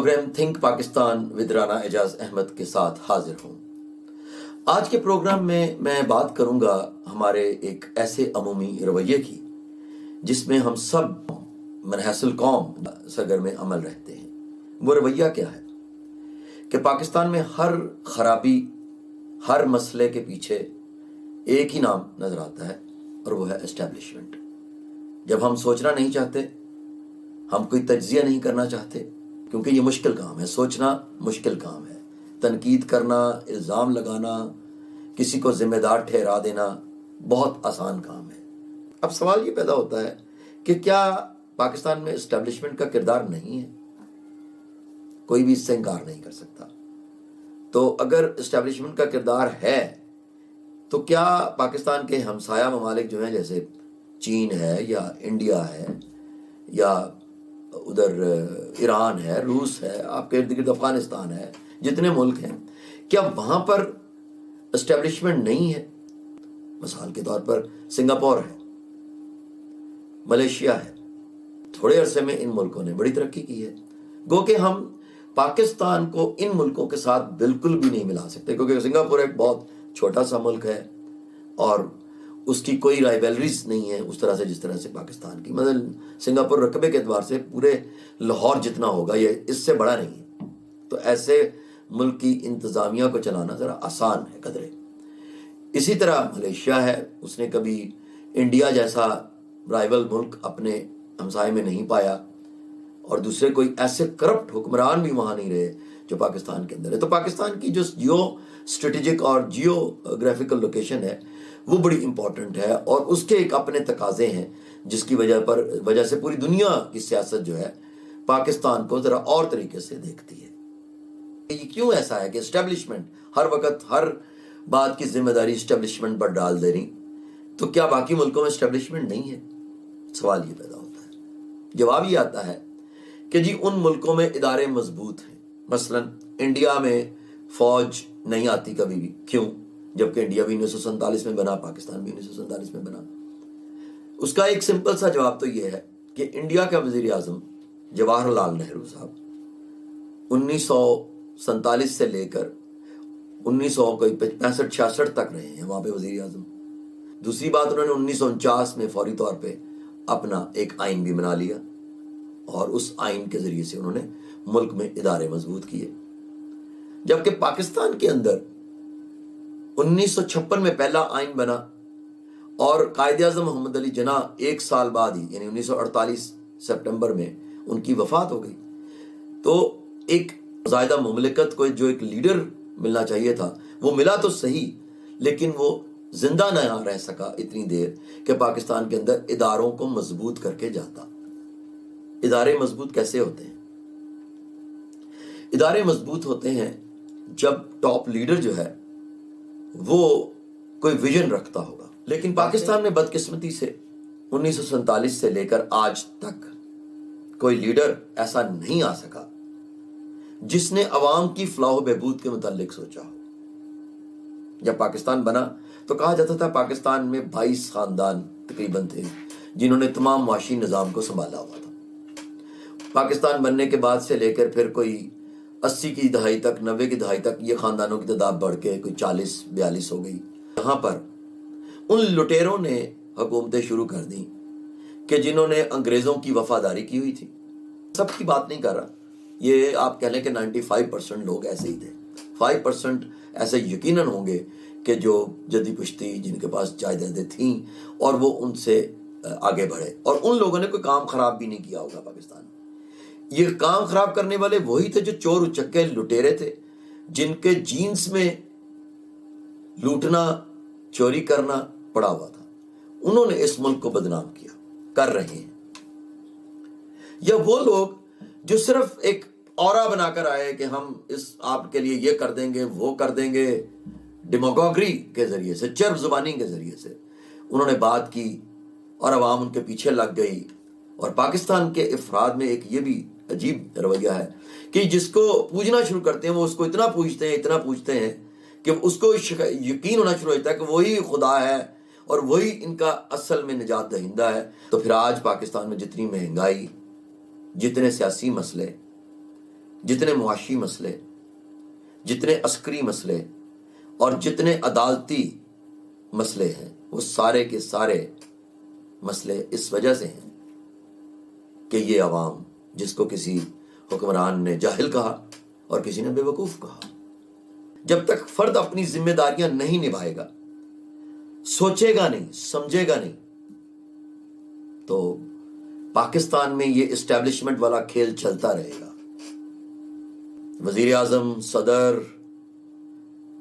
Programme think Pakistan with Rana Ijaz Ahmed کے ساتھ حاضر ہوں۔ آج کے پروگرام میں بات کروں گا ہمارے ایک ایسے عمومی رویے کی جس میں ہم سب منحصل قوم سرگرم عمل رہتے ہیں۔ وہ رویہ کیا ہے کہ پاکستان میں ہر خرابی، ہر مسئلے کے پیچھے ایک ہی نام نظر آتا ہے اور وہ ہے اسٹیبلشمنٹ۔ جب ہم سوچنا نہیں چاہتے، ہم کوئی تجزیہ نہیں کرنا چاہتے، کیونکہ یہ مشکل کام ہے، سوچنا مشکل کام ہے، تنقید کرنا، الزام لگانا، کسی کو ذمہ دار ٹھہرا دینا بہت آسان کام ہے۔ اب سوال یہ پیدا ہوتا ہے کہ کیا پاکستان میں اسٹیبلشمنٹ کا کردار نہیں ہے؟ کوئی بھی اس سے انکار نہیں کر سکتا۔ تو اگر اسٹیبلشمنٹ کا کردار ہے تو کیا پاکستان کے ہمسایہ ممالک جو ہیں، جیسے چین ہے یا انڈیا ہے یا ادھر ایران ہے، روس ہے، آپ کے ارد گرد افغانستان ہے، جتنے ملک ہیں، کیا وہاں پر اسٹیبلشمنٹ نہیں ہے؟ مثال کے طور پر سنگاپور ہے، ملیشیا ہے، تھوڑے عرصے میں ان ملکوں نے بڑی ترقی کی ہے۔ گو کہ ہم پاکستان کو ان ملکوں کے ساتھ بالکل بھی نہیں ملا سکتے، کیونکہ سنگاپور ایک بہت چھوٹا سا ملک ہے اور اس کی کوئی رائیولریز نہیں ہے اس طرح سے جس طرح سے پاکستان کی۔ مثلا سنگاپور رقبے کے اعتبار سے پورے لاہور جتنا ہوگا، یہ اس سے بڑا نہیں ہے۔ تو ایسے ملک کی انتظامیہ کو چلانا ذرا آسان ہے قدرے۔ اسی طرح ملیشیا ہے، اس نے کبھی انڈیا جیسا رائیول ملک اپنے ہمسائے میں نہیں پایا، اور دوسرے کوئی ایسے کرپٹ حکمران بھی وہاں نہیں رہے جو پاکستان کے اندر ہے۔ تو پاکستان کی جو جیو اسٹریٹجک اور جیو گرافیکل لوکیشن ہے وہ بڑی امپورٹنٹ ہے، اور اس کے ایک اپنے تقاضے ہیں جس کی وجہ سے پوری دنیا کی سیاست جو ہے پاکستان کو ذرا اور طریقے سے دیکھتی ہے۔ یہ کیوں ایسا ہے کہ اسٹیبلشمنٹ ہر وقت ہر بات کی ذمہ داری اسٹیبلشمنٹ پر ڈال دے رہی؟ تو کیا باقی ملکوں میں اسٹیبلشمنٹ نہیں ہے؟ سوال یہ پیدا ہوتا ہے۔ جواب یہ آتا ہے کہ جی ان ملکوں میں ادارے مضبوط ہیں۔ مثلا انڈیا میں فوج نہیں آتی کبھی بھی، کیوں؟ جبکہ انڈیا بھی 1947 میں بنا، پاکستان بھی 1947 میں بنا۔ اس کا ایک سمپل سا جواب تو یہ ہے کہ انڈیا کا وزیر اعظم جواہر لال نہرو صاحب 1947 سے لے کر 1965-66 تک رہے ہیں وہاں پہ وزیر اعظم۔ دوسری بات، انہوں نے 1949 میں فوری طور پہ اپنا ایک آئین بھی بنا لیا، اور اس آئین کے ذریعے سے انہوں نے ملک میں ادارے مضبوط کیے۔ جبکہ پاکستان کے اندر 1956 میں پہلا آئین بنا، اور قائد اعظم محمد علی جناح ایک سال بعد ہی یعنی 1948 سپٹمبر میں ان کی وفات ہو گئی۔ تو ایک زائدہ مملکت کو جو ایک لیڈر ملنا چاہیے تھا وہ ملا تو صحیح، لیکن وہ زندہ نہ رہ سکا اتنی دیر کہ پاکستان کے اندر اداروں کو مضبوط کر کے جاتا۔ ادارے مضبوط کیسے ہوتے ہیں؟ ادارے مضبوط ہوتے ہیں جب ٹاپ لیڈر جو ہے وہ کوئی ویژن رکھتا ہوگا۔ لیکن پاکستان میں بدقسمتی سے 1947 سے لے کر آج تک کوئی لیڈر ایسا نہیں آ سکا جس نے عوام کی فلاح و بہبود کے متعلق سوچا ہو۔ جب پاکستان بنا تو کہا جاتا تھا پاکستان میں 22 خاندان تقریباً تھے جنہوں نے تمام معاشی نظام کو سنبھالا ہوا تھا۔ پاکستان بننے کے بعد سے لے کر پھر کوئی 80 کی دہائی تک، 90 کی دہائی تک یہ خاندانوں کی تعداد بڑھ کے کوئی 40-42 ہو گئی۔ یہاں پر ان لٹیروں نے حکومتیں شروع کر دیں کہ جنہوں نے انگریزوں کی وفاداری کی ہوئی تھی۔ سب کی بات نہیں کر رہا، یہ آپ کہہ لیں کہ 95% لوگ ایسے ہی تھے۔ 5% ایسے یقیناً ہوں گے کہ جو جدی پشتی، جن کے پاس جائیدادیں تھیں اور وہ ان سے آگے بڑھے، اور ان لوگوں نے کوئی کام خراب بھی نہیں کیا ہوگا پاکستان میں۔ یہ کام خراب کرنے والے وہی تھے جو چور اچکے لٹیرے تھے، جن کے جینز میں لوٹنا، چوری کرنا پڑا ہوا تھا۔ انہوں نے اس ملک کو بدنام کیا، کر رہے ہیں۔ یا وہ لوگ جو صرف ایک اورا بنا کر آئے کہ ہم اس آپ کے لیے یہ کر دیں گے، وہ کر دیں گے، ڈیموگوگری کے ذریعے سے، چرب زبانی کے ذریعے سے انہوں نے بات کی اور عوام ان کے پیچھے لگ گئی۔ اور پاکستان کے افراد میں ایک یہ بھی عجیب رویہ ہے کہ جس کو پوجنا شروع کرتے ہیں وہ اس کو اتنا پوجتے ہیں کہ اس کو یقین ہونا شروع ہوتا ہے کہ وہی خدا ہے اور وہی ان کا اصل میں نجات دہندہ ہے۔ تو پھر آج پاکستان میں جتنی مہنگائی، جتنے سیاسی مسئلے، جتنے معاشی مسئلے، جتنے عسکری مسئلے اور جتنے عدالتی مسئلے ہیں، وہ سارے کے سارے مسئلے اس وجہ سے ہیں کہ یہ عوام، جس کو کسی حکمران نے جاہل کہا اور کسی نے بے وقوف کہا، جب تک فرد اپنی ذمہ داریاں نہیں نبھائے گا، سوچے گا نہیں، سمجھے گا نہیں، تو پاکستان میں یہ اسٹیبلشمنٹ والا کھیل چلتا رہے گا۔ وزیر اعظم، صدر،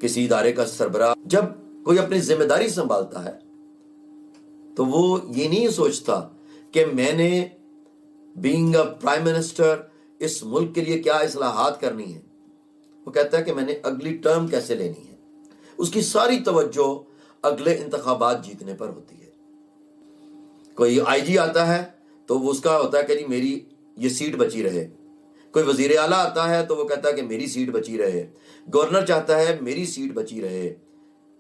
کسی ادارے کا سربراہ جب کوئی اپنی ذمہ داری سنبھالتا ہے تو وہ یہ نہیں سوچتا کہ میں نے بینگ اے پرائم منسٹر اس ملک کے لیے کیا اصلاحات کرنی ہے، وہ کہتا ہے کہ میں نے اگلی ٹرم کیسے لینی ہے۔ اس کی ساری توجہ اگلے انتخابات جیتنے پر ہوتی ہے۔ کوئی آئی جی آتا ہے تو وہ اس کا ہوتا ہے کہ جی میری یہ سیٹ بچی رہے، کوئی وزیر اعلیٰ آتا ہے تو وہ کہتا ہے کہ میری سیٹ بچی رہے، گورنر چاہتا ہے میری سیٹ بچی رہے،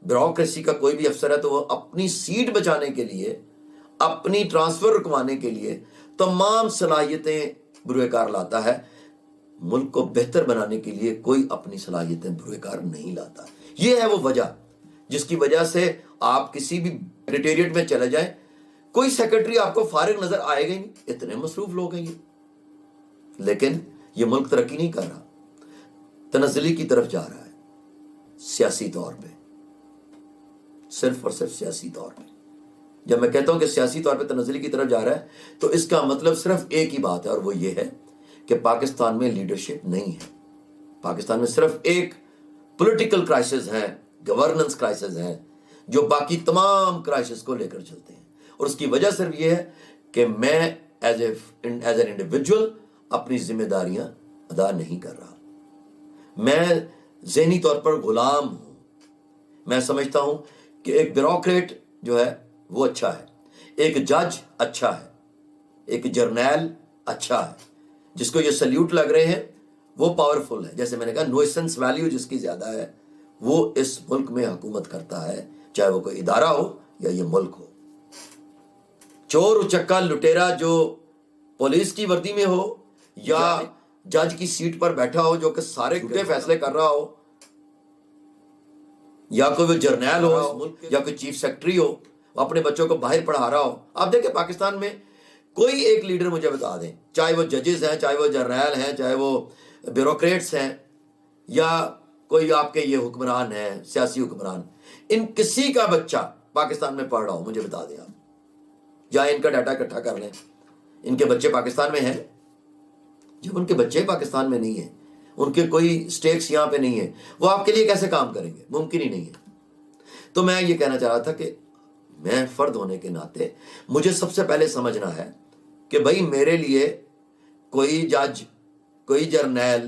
بیوروکریسی کا کوئی بھی افسر ہے تو وہ اپنی سیٹ بچانے کے لیے، اپنی ٹرانسفر رکوانے کے لیے تمام صلاحیتیں بروئے کار لاتا ہے۔ ملک کو بہتر بنانے کے لیے کوئی اپنی صلاحیتیں بروئے کار نہیں لاتا۔ یہ ہے وہ وجہ جس کی وجہ سے آپ کسی بھی سیکریٹریٹ میں چلے جائیں، کوئی سیکرٹری آپ کو فارغ نظر آئے گا ہی نہیں، اتنے مصروف لوگ ہیں یہ۔ لیکن یہ ملک ترقی نہیں کر رہا، تنزلی کی طرف جا رہا ہے، سیاسی طور پہ، صرف اور صرف سیاسی طور پہ۔ جب میں کہتا ہوں کہ سیاسی طور پہ تنزلی کی طرف جا رہا ہے تو اس کا مطلب صرف ایک ہی بات ہے، اور وہ یہ ہے کہ پاکستان میں لیڈرشپ نہیں ہے۔ پاکستان میں صرف ایک پولیٹیکل کرائسس ہے، گورننس کرائسس ہے، جو باقی تمام کرائسس کو لے کر چلتے ہیں، اور اس کی وجہ صرف یہ ہے کہ میں ایز این انڈیویجول اپنی ذمہ داریاں ادا نہیں کر رہا، میں ذہنی طور پر غلام ہوں۔ میں سمجھتا ہوں کہ ایک بیوروکریٹ جو ہے وہ اچھا ہے، ایک جج اچھا ہے، ایک جرنیل اچھا ہے، جس کو یہ سلیوٹ لگ رہے ہیں وہ پاورفل ہے۔ جیسے میں نے کہا، نوئسنس ویلیو جس کی زیادہ ہے وہ اس ملک میں حکومت کرتا ہے، چاہے وہ کوئی ادارہ ہو یا یہ ملک ہو۔ چور اچکا لٹیرا جو پولیس کی وردی میں ہو یا جج کی سیٹ پر بیٹھا ہو جو کہ سارے جھوٹے فیصلے کر رہا ہو، یا کوئی وہ جرنیل ہو یا کوئی چیف سیکرٹری ہو، وہ اپنے بچوں کو باہر پڑھا رہا ہو۔ آپ دیکھیں پاکستان میں کوئی ایک لیڈر مجھے بتا دیں، چاہے وہ ججز ہیں، چاہے وہ جرنیل ہیں، چاہے وہ بیوروکریٹس ہیں، یا کوئی آپ کے یہ حکمران ہیں، سیاسی حکمران، ان کسی کا بچہ پاکستان میں پڑھ رہا ہو مجھے بتا دیں آپ، یا ان کا ڈیٹا اکٹھا کر لیں، ان کے بچے پاکستان میں ہیں؟ جب ان کے بچے پاکستان میں نہیں ہیں، ان کے کوئی سٹیکس یہاں پہ نہیں ہیں، وہ آپ کے لیے کیسے کام کریں گے؟ ممکن ہی نہیں ہے۔ تو میں یہ کہنا چاہ رہا تھا کہ میں فرد ہونے کے ناطے مجھے سب سے پہلے سمجھنا ہے کہ بھائی میرے لیے کوئی جج، کوئی جرنیل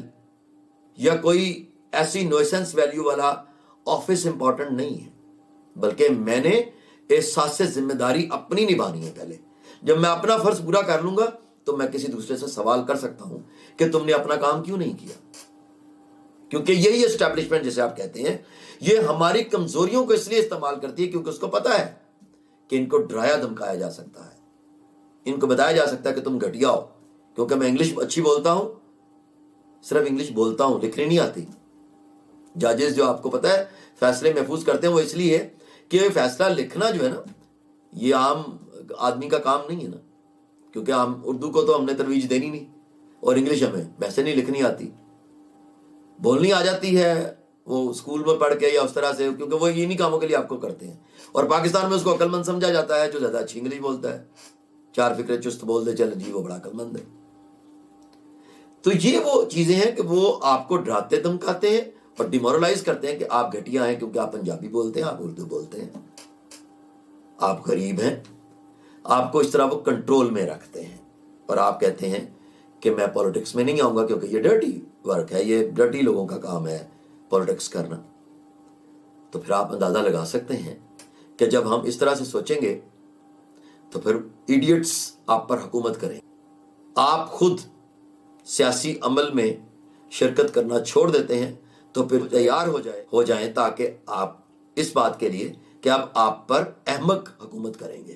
یا کوئی ایسی نوئسنس ویلیو والا آفس امپورٹنٹ نہیں ہے، بلکہ میں نے احساس ذمہ داری اپنی نبھانی ہے۔ پہلے جب میں اپنا فرض پورا کر لوں گا تو میں کسی دوسرے سے سوال کر سکتا ہوں کہ تم نے اپنا کام کیوں نہیں کیا، کیونکہ یہی اسٹیبلشمنٹ جسے آپ کہتے ہیں یہ ہماری کمزوریوں کو اس لیے استعمال کرتی ہے کیونکہ اس کو پتا ہے کہ ان کو ڈرایا دھمکایا جا سکتا ہے، ان کو بتایا جا سکتا ہے کہ تم گھٹیا ہو، کیونکہ میں انگلش اچھی بولتا ہوں، صرف انگلش بولتا ہوں، لکھنی نہیں آتی۔ ججز جو آپ کو پتا ہے فیصلے محفوظ کرتے ہیں وہ اس لیے کہ فیصلہ لکھنا جو ہے نا یہ عام آدمی کا کام نہیں ہے نا، کیونکہ ہم اردو کو تو ہم نے ترویج دینی نہیں، اور انگلش ہمیں ویسے نہیں لکھنی آتی، بولنی آ جاتی ہے وہ اسکول میں پڑھ کے یا اس طرح سے، کیونکہ وہ انہی کاموں کے لیے آپ کو کرتے ہیں، اور پاکستان میں اس کو عقل مند سمجھا جاتا ہے جو زیادہ اچھی انگلش بولتا ہے، چار فکرے چست بول دے چل جی وہ بڑا عقل مند ہے۔ تو یہ وہ چیزیں ہیں کہ وہ آپ کو ڈراتے دھمکاتے ہیں اور ڈیمورلائز کرتے ہیں کہ آپ گھٹیا ہیں کیونکہ آپ پنجابی بولتے ہیں، آپ اردو بولتے ہیں، آپ غریب ہیں، آپ کو اس طرح وہ کنٹرول میں رکھتے ہیں، اور آپ کہتے ہیں کہ میں پولیٹکس میں نہیں آؤں گا کیونکہ یہ ڈرٹی ورک ہے، یہ ڈرٹی لوگوں کا کام ہے پولیٹکس کرنا۔ تو پھر آپ اندازہ لگا سکتے ہیں کہ جب ہم اس طرح سے سوچیں گے تو پھر ایڈیٹس آپ پر حکومت کریں، آپ خود سیاسی عمل میں شرکت کرنا چھوڑ دیتے ہیں تو پھر تیار ہو جائیں تاکہ آپ اس بات کے لیے کہ اب آپ پر احمق حکومت کریں گے،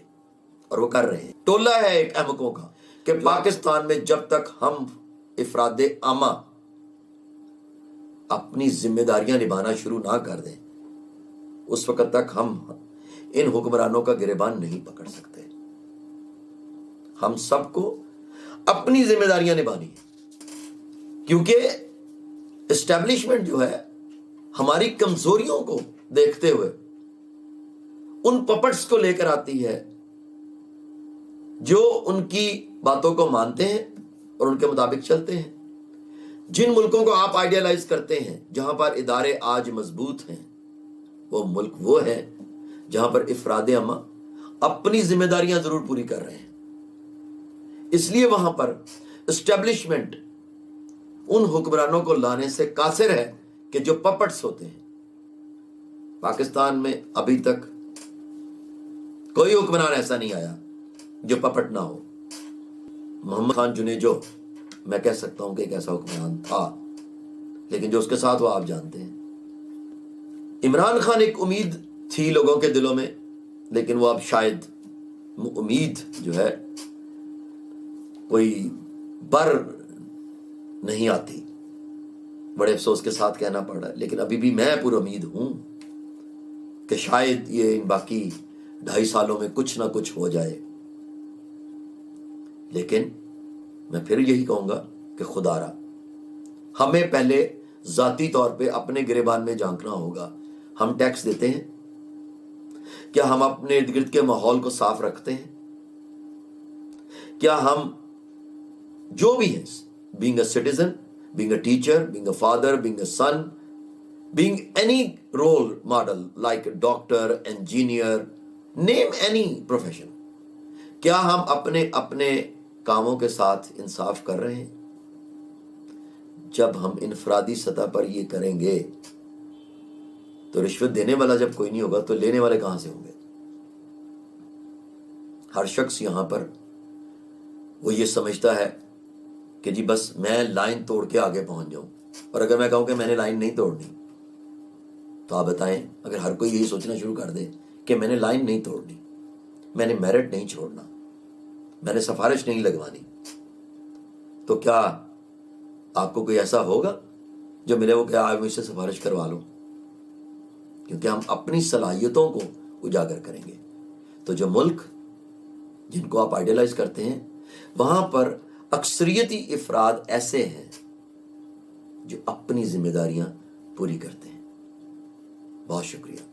اور وہ کر رہے ہیں۔ ٹولہ ہے ایک احمقوں کا کہ پاکستان میں جب تک ہم افراد عامہ اپنی ذمہ داریاں نبھانا شروع نہ کر دیں اس وقت تک ہم ان حکمرانوں کا گریبان نہیں پکڑ سکتے. ہم سب کو اپنی ذمہ داریاں نبھانی ہیں، کیونکہ اسٹیبلشمنٹ جو ہے ہماری کمزوریوں کو دیکھتے ہوئے ان پپٹس کو لے کر آتی ہے جو ان کی باتوں کو مانتے ہیں اور ان کے مطابق چلتے ہیں. جن ملکوں کو آپ آئیڈیالائز کرتے ہیں جہاں پر ادارے آج مضبوط ہیں، وہ ملک وہ ہے جہاں پر افراد عامہ اپنی ذمہ داریاں ضرور پوری کر رہے ہیں. اس لیے وہاں پر اسٹیبلشمنٹ ان حکمرانوں کو لانے سے قاصر ہے کہ جو پپٹس ہوتے ہیں. پاکستان میں ابھی تک کوئی حکمران ایسا نہیں آیا جو پپٹ نہ ہو. محمد خان جنیجو میں کہہ سکتا ہوں کہ ایک ایسا حکمران تھا، لیکن جو اس کے ساتھ وہ آپ جانتے ہیں. عمران خان ایک امید تھی لوگوں کے دلوں میں، لیکن وہ اب شاید امید جو ہے کوئی بر نہیں آتی. بڑے افسوس کے ساتھ کہنا پڑ رہا ہے، لیکن ابھی بھی میں پر امید ہوں کہ شاید یہ ان باقی 2.5 سالوں میں کچھ نہ کچھ ہو جائے. لیکن میں پھر یہی کہوں گا کہ خدا را ہمیں پہلے ذاتی طور پہ اپنے گریبان میں جھانکنا ہوگا. ہم ٹیکس دیتے ہیں؟ کیا ہم اپنے ارد گرد کے ماحول کو صاف رکھتے ہیں؟ کیا ہم جو بھی ہیں، being a citizen, being a teacher, being a father, being a son, being any role model like a doctor, engineer, name any profession, کیا ہم اپنے کاموں کے ساتھ انصاف کر رہے ہیں؟ جب ہم انفرادی سطح پر یہ کریں گے تو رشوت دینے والا جب کوئی نہیں ہوگا تو لینے والے کہاں سے ہوں گے؟ ہر شخص یہاں پر وہ یہ سمجھتا ہے کہ جی بس میں لائن توڑ کے آگے پہنچ جاؤں. اور اگر میں کہوں کہ میں نے لائن نہیں توڑنی تو آپ بتائیں، اگر ہر کوئی یہی سوچنا شروع کر دے کہ میں نے لائن نہیں توڑنی، میں نے میرٹ نہیں چھوڑنا، میں نے سفارش نہیں لگوانی، تو کیا آپ کو کوئی ایسا ہوگا جو ملے وہ کہ آج مجھ سے سفارش کروا لو؟ کیونکہ ہم اپنی صلاحیتوں کو اجاگر کریں گے. تو جو ملک جن کو آپ آئیڈیلائز کرتے ہیں، وہاں پر اکثریتی افراد ایسے ہیں جو اپنی ذمہ داریاں پوری کرتے ہیں. بہت شکریہ.